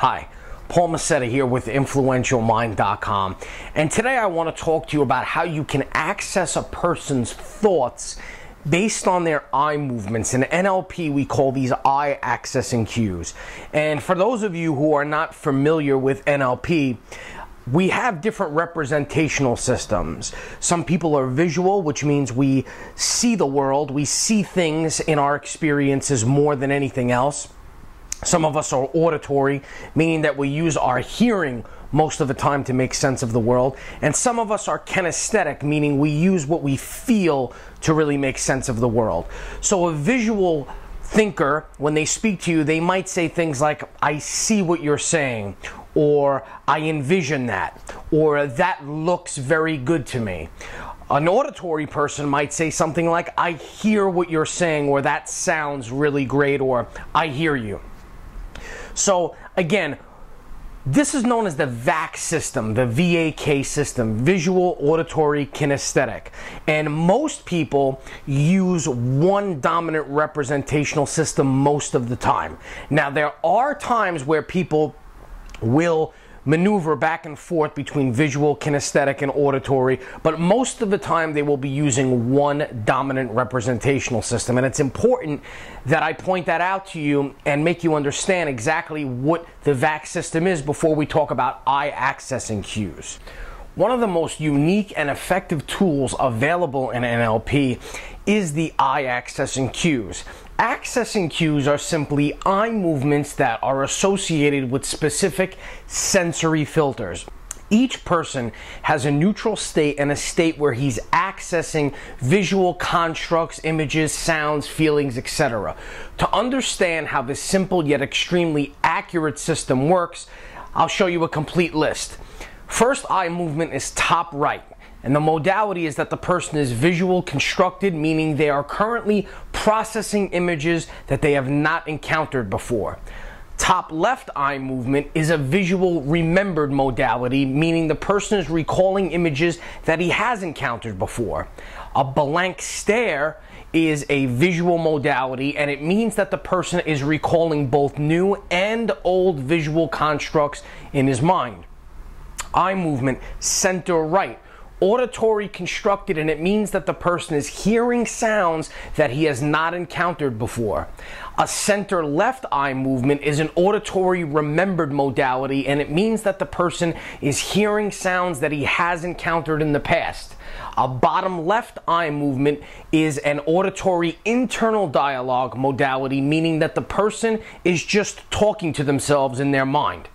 Hi, Paul Mascetta here with InfluentialMind.com, and today I want to talk to you about how you can access a person's thoughts based on their eye movements. In NLP, we call these eye accessing cues. And for those of you who are not familiar with NLP, we have different representational systems. Some people are visual, which means we see the world, we see things in our experiences more than anything else. Some of us are auditory, meaning that we use our hearing most of the time to make sense of the world. And some of us are kinesthetic, meaning we use what we feel to really make sense of the world. So a visual thinker, when they speak to you, they might say things like, I see what you're saying, or I envision that, or that looks very good to me. An auditory person might say something like, I hear what you're saying, or that sounds really great, or I hear you. So again, this is known as the VAK system, the VAK system, visual, auditory, kinesthetic. And most people use one dominant representational system most of the time. Now, there are times where people will maneuver back and forth between visual, kinesthetic, and auditory, but most of the time they will be using one dominant representational system. And it's important that I point that out to you and make you understand exactly what the VAK system is before we talk about eye accessing cues. One of the most unique and effective tools available in NLP is the eye accessing cues. Accessing cues are simply eye movements that are associated with specific sensory filters. Each person has a neutral state and a state where he's accessing visual constructs, images, sounds, feelings, etc. To understand how this simple yet extremely accurate system works, I'll show you a complete list. First eye movement is top right. And the modality is that the person is visual constructed, meaning they are currently processing images that they have not encountered before. Top left eye movement is a visual remembered modality, meaning the person is recalling images that he has encountered before. A blank stare is a visual modality, and it means that the person is recalling both new and old visual constructs in his mind. Eye movement center right, auditory constructed, and it means that the person is hearing sounds that he has not encountered before. A center left eye movement is an auditory remembered modality, and it means that the person is hearing sounds that he has encountered in the past. A bottom left eye movement is an auditory internal dialogue modality, meaning that the person is just talking to themselves in their mind.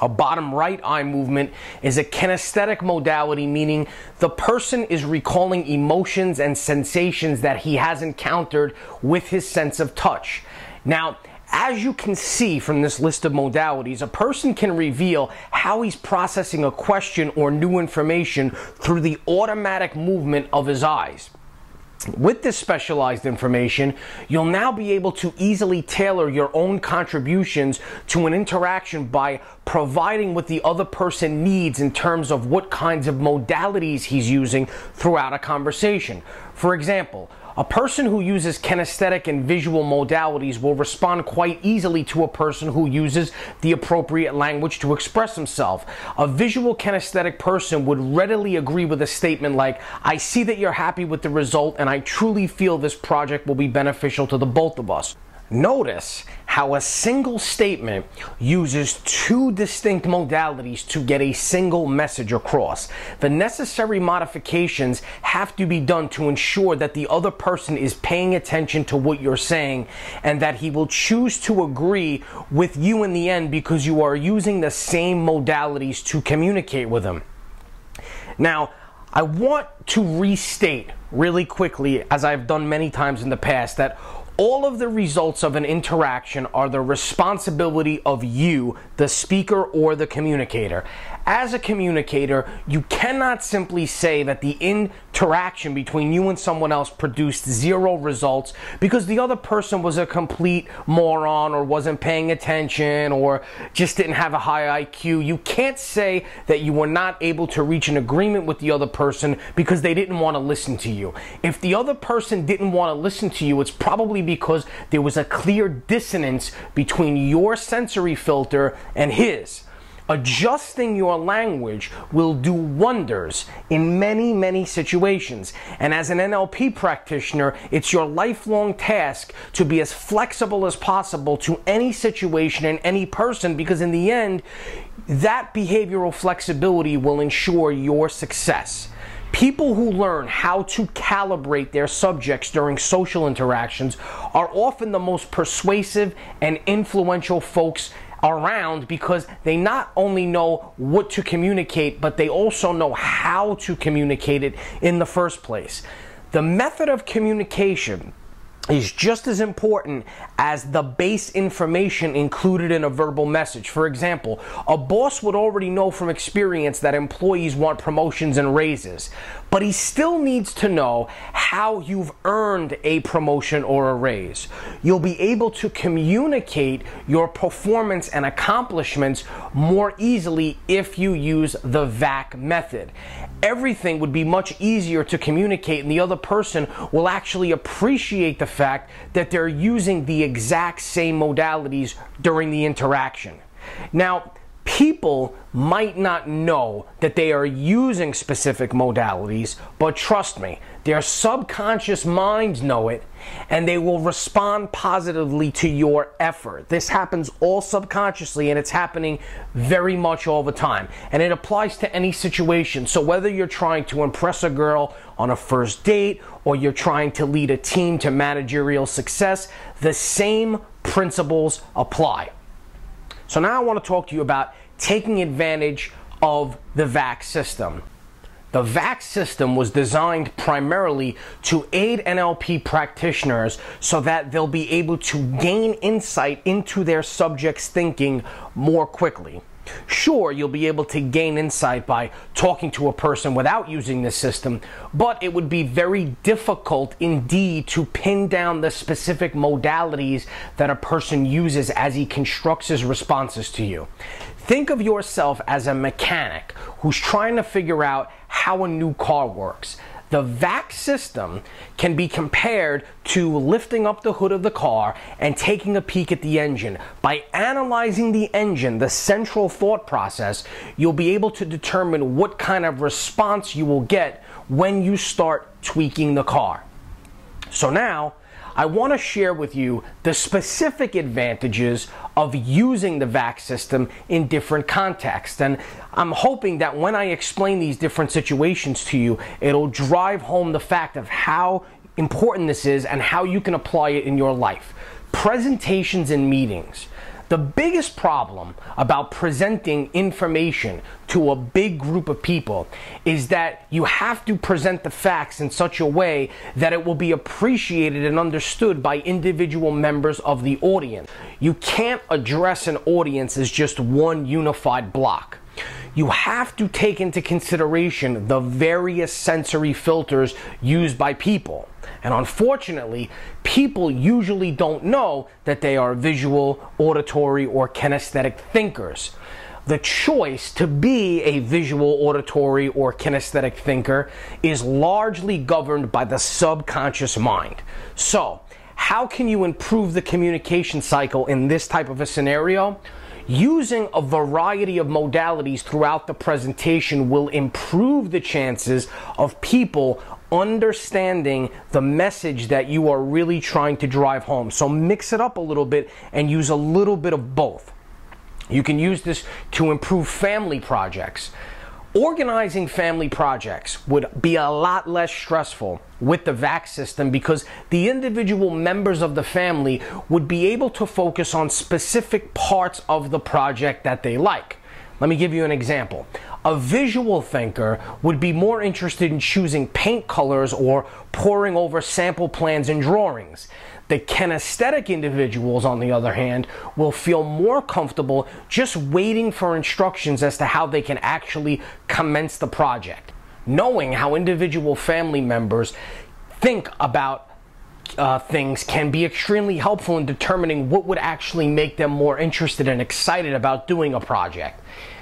A bottom right eye movement is a kinesthetic modality, meaning the person is recalling emotions and sensations that he has encountered with his sense of touch. Now, as you can see from this list of modalities, a person can reveal how he's processing a question or new information through the automatic movement of his eyes. With this specialized information, you'll now be able to easily tailor your own contributions to an interaction by providing what the other person needs in terms of what kinds of modalities he's using throughout a conversation. For example, a person who uses kinesthetic and visual modalities will respond quite easily to a person who uses the appropriate language to express himself. A visual kinesthetic person would readily agree with a statement like, I see that you're happy with the result, and I truly feel this project will be beneficial to the both of us. Notice how a single statement uses two distinct modalities to get a single message across. The necessary modifications have to be done to ensure that the other person is paying attention to what you're saying and that he will choose to agree with you in the end because you are using the same modalities to communicate with him. Now, I want to restate really quickly, as I've done many times in the past, that all of the results of an interaction are the responsibility of you, the speaker or the communicator. as a communicator, you cannot simply say that the interaction between you and someone else produced 0 results because the other person was a complete moron or wasn't paying attention or just didn't have a high IQ. You can't say that you were not able to reach an agreement with the other person because they didn't want to listen to you. If the other person didn't want to listen to you, it's probably because there was a clear dissonance between your sensory filter and his. Adjusting your language will do wonders in many, many situations. And as an NLP practitioner, it's your lifelong task to be as flexible as possible to any situation and any person, because in the end, that behavioral flexibility will ensure your success. People who learn how to calibrate their subjects during social interactions are often the most persuasive and influential folks around, because they not only know what to communicate, but they also know how to communicate it in the first place. The method of communication is just as important as the base information included in a verbal message. For example, a boss would already know from experience that employees want promotions and raises, but he still needs to know how you've earned a promotion or a raise. You'll be able to communicate your performance and accomplishments more easily if you use the VAC method. Everything would be much easier to communicate, and the other person will actually appreciate the fact that they're using the exact same modalities during the interaction. Now, people might not know that they are using specific modalities, but trust me, their subconscious minds know it, and they will respond positively to your effort. This happens all subconsciously, and it's happening very much all the time. And it applies to any situation. So whether you're trying to impress a girl on a first date, or you're trying to lead a team to managerial success, the same principles apply. So now I want to talk to you about taking advantage of the VAC system. The VAC system was designed primarily to aid NLP practitioners so that they'll be able to gain insight into their subject's thinking more quickly. Sure, you'll be able to gain insight by talking to a person without using this system, but it would be very difficult indeed to pin down the specific modalities that a person uses as he constructs his responses to you. Think of yourself as a mechanic who's trying to figure out how a new car works. The VAC system can be compared to lifting up the hood of the car and taking a peek at the engine. By analyzing the engine, the central thought process, you'll be able to determine what kind of response you will get when you start tweaking the car. So now, I want to share with you the specific advantages of using the VAC system in different contexts. And I'm hoping that when I explain these different situations to you, it'll drive home the fact of how important this is and how you can apply it in your life. Presentations and meetings. The biggest problem about presenting information to a big group of people is that you have to present the facts in such a way that it will be appreciated and understood by individual members of the audience. You can't address an audience as just one unified block. You have to take into consideration the various sensory filters used by people. And unfortunately, people usually don't know that they are visual, auditory, or kinesthetic thinkers. The choice to be a visual, auditory, or kinesthetic thinker is largely governed by the subconscious mind. So, how can you improve the communication cycle in this type of a scenario? Using a variety of modalities throughout the presentation will improve the chances of people understanding the message that you are really trying to drive home. So mix it up a little bit and use a little bit of both. You can use this to improve family projects. Organizing family projects would be a lot less stressful with the VAC system because the individual members of the family would be able to focus on specific parts of the project that they like. Let me give you an example. A visual thinker would be more interested in choosing paint colors or poring over sample plans and drawings. The kinesthetic individuals, on the other hand, will feel more comfortable just waiting for instructions as to how they can actually commence the project. Knowing how individual family members think about things can be extremely helpful in determining what would actually make them more interested and excited about doing a project.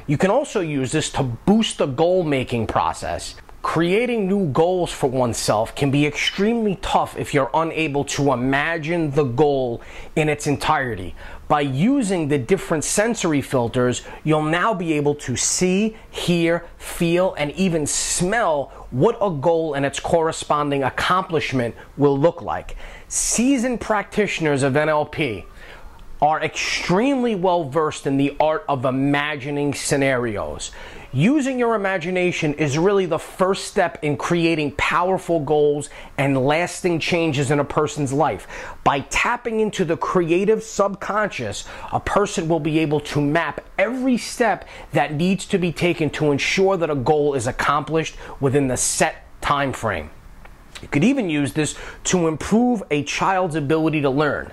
You can also use this to boost the goal-making process. Creating new goals for oneself can be extremely tough if you're unable to imagine the goal in its entirety. By using the different sensory filters, you'll now be able to see, hear, feel, and even smell what a goal and its corresponding accomplishment will look like. Seasoned practitioners of NLP are extremely well versed in the art of imagining scenarios. Using your imagination is really the first step in creating powerful goals and lasting changes in a person's life. By tapping into the creative subconscious, a person will be able to map every step that needs to be taken to ensure that a goal is accomplished within the set time frame. You could even use this to improve a child's ability to learn.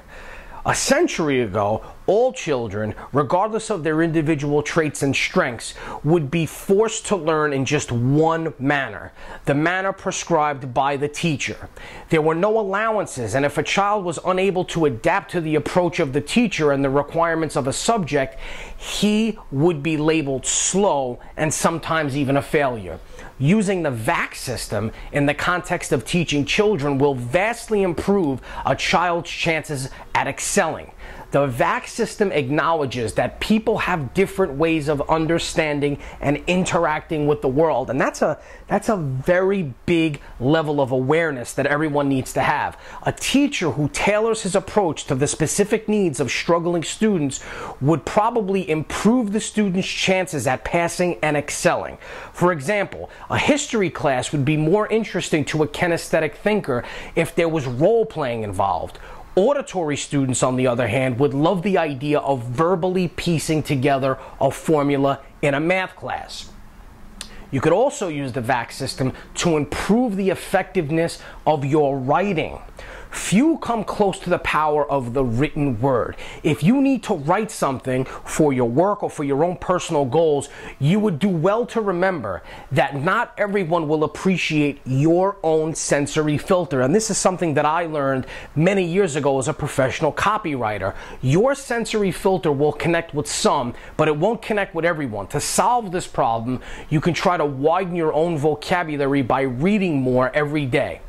A century ago, all children, regardless of their individual traits and strengths, would be forced to learn in just one manner, the manner prescribed by the teacher. There were no allowances, and if a child was unable to adapt to the approach of the teacher and the requirements of a subject, he would be labeled slow and sometimes even a failure. Using the VAC system in the context of teaching children will vastly improve a child's chances at excelling. The VAC system acknowledges that people have different ways of understanding and interacting with the world, and that's a very big level of awareness that everyone needs to have. A teacher who tailors his approach to the specific needs of struggling students would probably improve the students' chances at passing and excelling. For example, a history class would be more interesting to a kinesthetic thinker if there was role-playing involved. Auditory students, on the other hand, would love the idea of verbally piecing together a formula in a math class. You could also use the VAC system to improve the effectiveness of your writing. Few come close to the power of the written word. If you need to write something for your work or for your own personal goals, you would do well to remember that not everyone will appreciate your own sensory filter. And this is something that I learned many years ago as a professional copywriter. Your sensory filter will connect with some, but it won't connect with everyone. To solve this problem, you can try to widen your own vocabulary by reading more every day.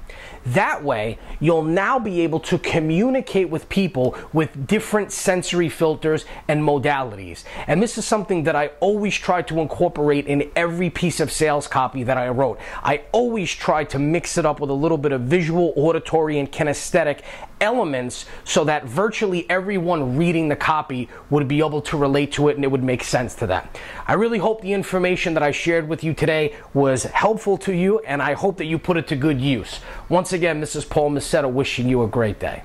That way, you'll now be able to communicate with people with different sensory filters and modalities. And this is something that I always try to incorporate in every piece of sales copy that I wrote. I always try to mix it up with a little bit of visual, auditory, and kinesthetic elements so that virtually everyone reading the copy would be able to relate to it and it would make sense to them. I really hope the information that I shared with you today was helpful to you, and I hope that you put it to good use. Once again, this is Paul Mascetta wishing you a great day.